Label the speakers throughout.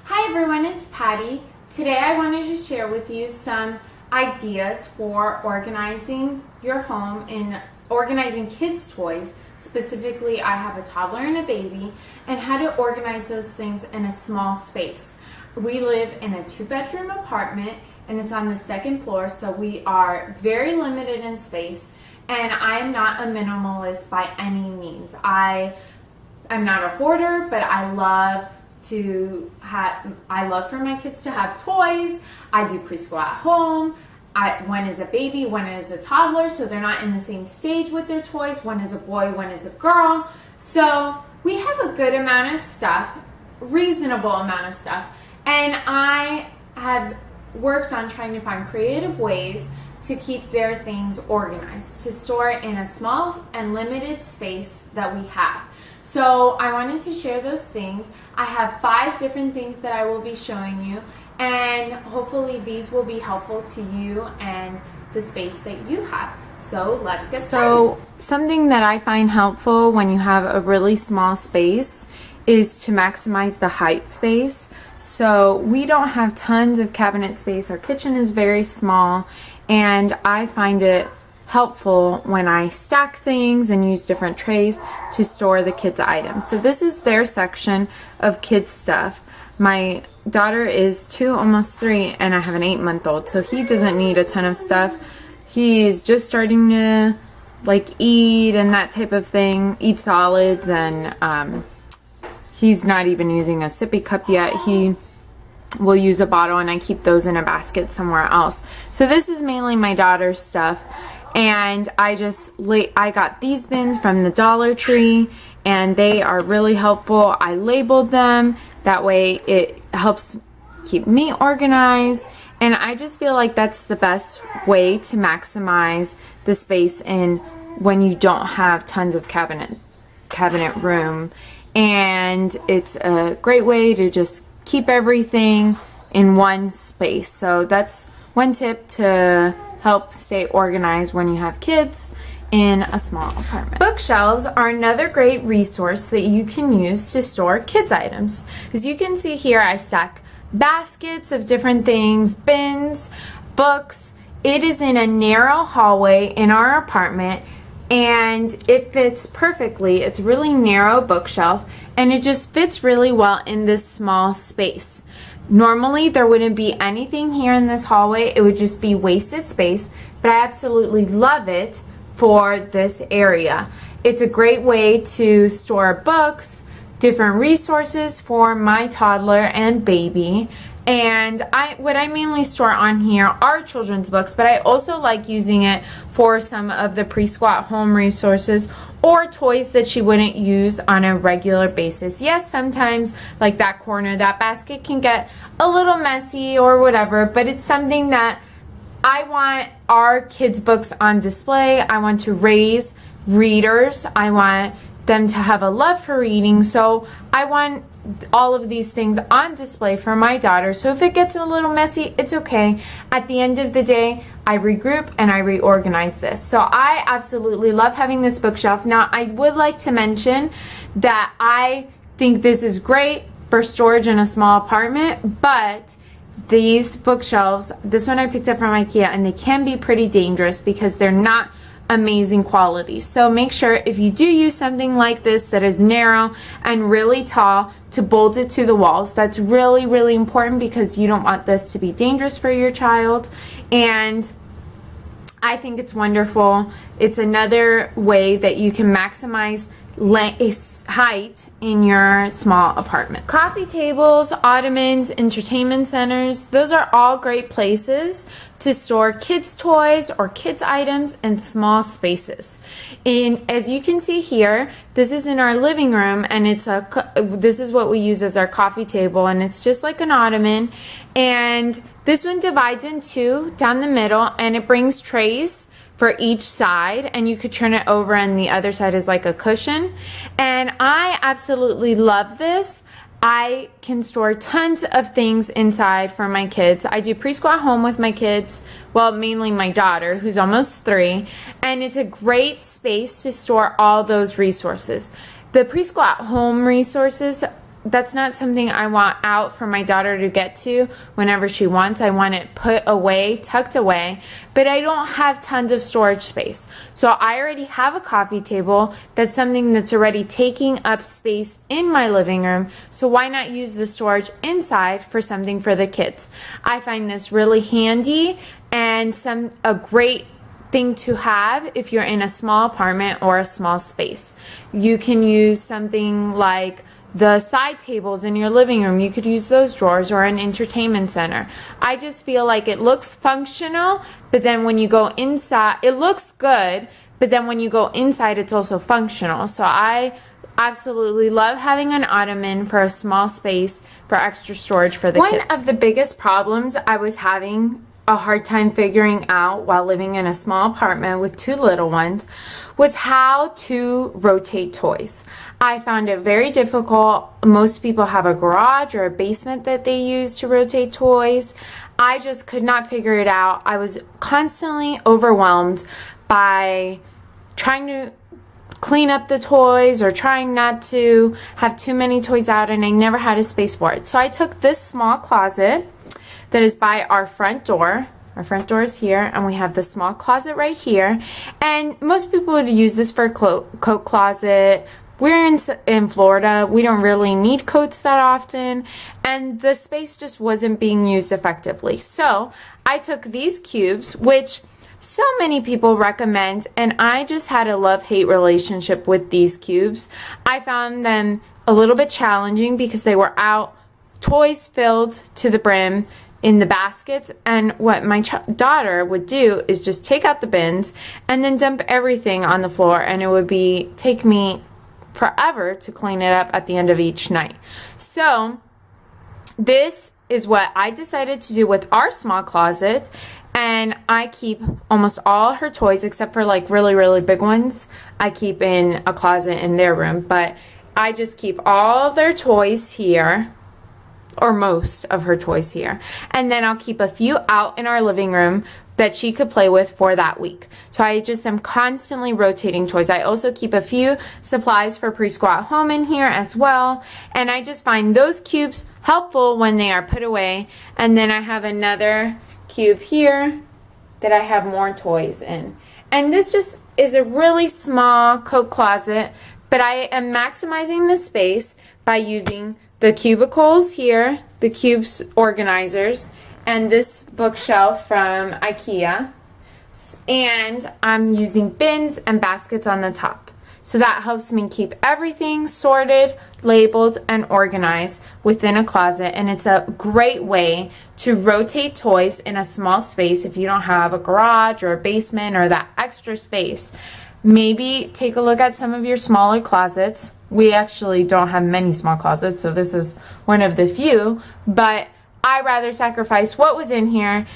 Speaker 1: Hi everyone, it's Patty. Today I wanted to share with you some ideas for organizing your home and organizing kids' toys. Specifically, I have a toddler and a baby, and how to organize those things in a small space. We live in a 2-bedroom apartment and it's on the 2nd floor, so we are very limited in space, and I am not a minimalist by any means. I'm not a hoarder, but I love for my kids to have toys. I do preschool at home. One is a baby, one is a toddler, so they're not in the same stage with their toys. One is a boy, one is a girl. So we have a good amount of stuff, reasonable amount of stuff. And I have worked on trying to find creative ways to keep their things organized, to store it in a small and limited space that we have. So I wanted to share those things. I have 5 different things that I will be showing you, and hopefully these will be helpful to you and the space that you have. So let's get started. So something that I find helpful when you have a really small space is to maximize the height space. So we don't have tons of cabinet space. Our kitchen is very small, and I find it helpful when I stack things and use different trays to store the kids' items. So this is their section of kids' stuff. My daughter is 2, almost 3, and I have an 8-month-old, so he doesn't need a ton of stuff. He's just starting to eat and that type of thing, eat solids, and he's not even using a sippy cup yet. He will use a bottle, and I keep those in a basket somewhere else. So this is mainly my daughter's stuff. And I got these bins from the Dollar Tree, and they are really helpful. I labeled them. That way it helps keep me organized. And I just feel like that's the best way to maximize the space in when you don't have tons of cabinet room. And it's a great way to just keep everything in one space. So that's one tip to help stay organized when you have kids in a small apartment. Bookshelves are another great resource that you can use to store kids' items. As you can see here, I stack baskets of different things, bins, books. It is in a narrow hallway in our apartment, and it fits perfectly. It's a really narrow bookshelf, and it just fits really well in this small space. Normally there wouldn't be anything here in this hallway. It would just be wasted space, but I absolutely love it for this area. It's a great way to store books, different resources for my toddler and baby. And what I mainly store on here are children's books, but I also like using it for some of the preschool at home resources or toys that she wouldn't use on a regular basis. Yes, sometimes like that corner, that basket can get a little messy or whatever, but it's something that I want our kids' books on display. I want to raise readers. I want them to have a love for reading. So I want all of these things on display for my daughter. So if it gets a little messy, it's okay. At the end of the day, I regroup and I reorganize this. So I absolutely love having this bookshelf. Now, I would like to mention that I think this is great for storage in a small apartment, but these bookshelves, this one I picked up from IKEA, and they can be pretty dangerous because they're not amazing quality. So make sure if you do use something like this that is narrow and really tall, to bolt it to the walls. That's really, really important because you don't want this to be dangerous for your child. And I think it's wonderful. It's another way that you can maximize height in your small apartment. Coffee tables, ottomans, entertainment centers, those are all great places to store kids' toys or kids' items in small spaces. As you can see here, this is in our living room, and this is what we use as our coffee table, and it's just like an ottoman. And this one divides in 2 down the middle, and it brings trays for each side, and you could turn it over and the other side is like a cushion. And I absolutely love this. I can store tons of things inside for my kids. I do preschool at home with my kids, well, mainly my daughter, who's almost 3, and it's a great space to store all those resources. The preschool at home resources that's not something I want out for my daughter to get to whenever she wants. I want it put away, tucked away, but I don't have tons of storage space. So I already have a coffee table. That's something that's already taking up space in my living room. So why not use the storage inside for something for the kids? I find this really handy and a great thing to have if you're in a small apartment or a small space. You can use something like the side tables in your living room. You could use those drawers, or an entertainment center. I just feel like it looks functional, but then when you go inside, it looks good, but then when you go inside, it's also functional. So I absolutely love having an ottoman for a small space for extra storage for the kids. One of the biggest problems I was having a hard time figuring out while living in a small apartment with 2 little ones was how to rotate toys. I found it very difficult. Most people have a garage or a basement that they use to rotate toys. I just could not figure it out. I was constantly overwhelmed by trying to clean up the toys or trying not to have too many toys out, and I never had a space for it. So I took this small closet that is by our front door. Our front door is here, and we have the small closet right here. And most people would use this for a coat closet. We're in Florida. We don't really need coats that often, and the space just wasn't being used effectively. So I took these cubes, which so many people recommend, and I just had a love-hate relationship with these cubes. I found them a little bit challenging because they were out, toys filled to the brim in the baskets, and what my daughter would do is just take out the bins and then dump everything on the floor, and it would take me forever to clean it up at the end of each night. So this is what I decided to do with our small closet, and I keep almost all her toys except for like really big ones. I keep in a closet in their room, but I just keep all their toys here, or most of her toys here, and then I'll keep a few out in our living room that she could play with for that week. So I just am constantly rotating toys. I also keep a few supplies for preschool at home in here as well, and I just find those cubes helpful when they are put away. And then I have another cube here that I have more toys in, and this just is a really small coat closet, but I am maximizing the space by using the cubicles here, the cubes organizers, and this bookshelf from IKEA, and I'm using bins and baskets on the top. So that helps me keep everything sorted, labeled, and organized within a closet, and it's a great way to rotate toys in a small space if you don't have a garage or a basement or that extra space. Maybe take a look at some of your smaller closets. We actually don't have many small closets, so this is one of the few, but I rather sacrifice what was in here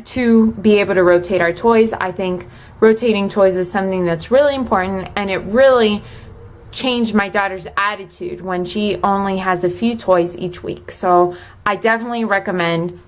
Speaker 1: to be able to rotate our toys. I think rotating toys is something that's really important, and it really changed my daughter's attitude when she only has a few toys each week. So I definitely recommend,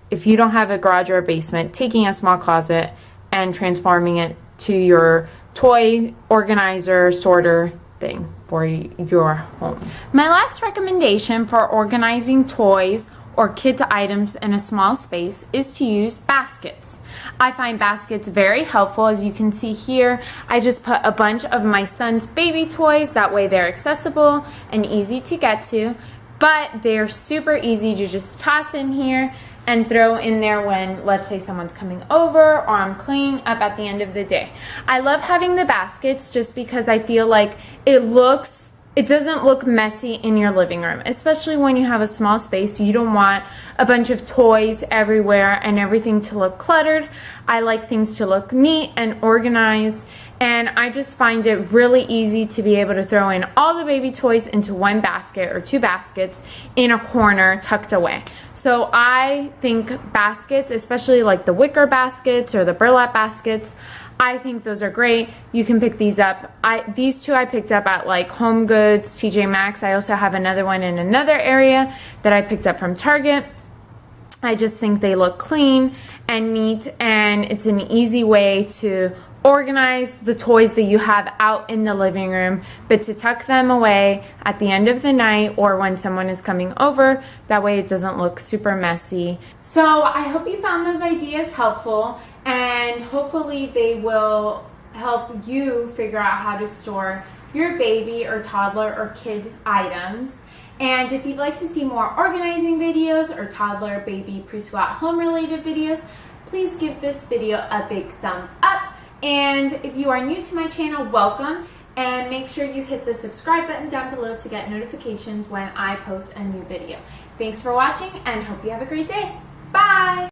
Speaker 1: if you don't have a garage or a basement, taking a small closet and transforming it to your toy organizer sorter thing for your home. My last recommendation for organizing toys or kids items in a small space is to use baskets. I find baskets very helpful. As you can see here, I just put a bunch of my son's baby toys. That way they're accessible and easy to get to, but they're super easy to just toss in here and throw in there when, let's say, someone's coming over or I'm cleaning up at the end of the day. I love having the baskets just because I feel like it doesn't look messy in your living room, especially when you have a small space. You don't want a bunch of toys everywhere and everything to look cluttered. I like things to look neat and organized, and I just find it really easy to be able to throw in all the baby toys into one basket or two baskets in a corner tucked away. So I think baskets, especially like the wicker baskets or the burlap baskets, I think those are great. You can pick these up. These two I picked up at like Home Goods, TJ Maxx. I also have another one in another area that I picked up from Target. I just think they look clean and neat, and it's an easy way to organize the toys that you have out in the living room, but to tuck them away at the end of the night or when someone is coming over. That way it doesn't look super messy. So I hope you found those ideas helpful, and hopefully they will help you figure out how to store your baby or toddler or kid items. And if you'd like to see more organizing videos or toddler, baby, preschool at home related videos, please give this video a big thumbs up. And if you are new to my channel, welcome, and make sure you hit the subscribe button down below to get notifications when I post a new video. Thanks for watching, and hope you have a great day. Bye!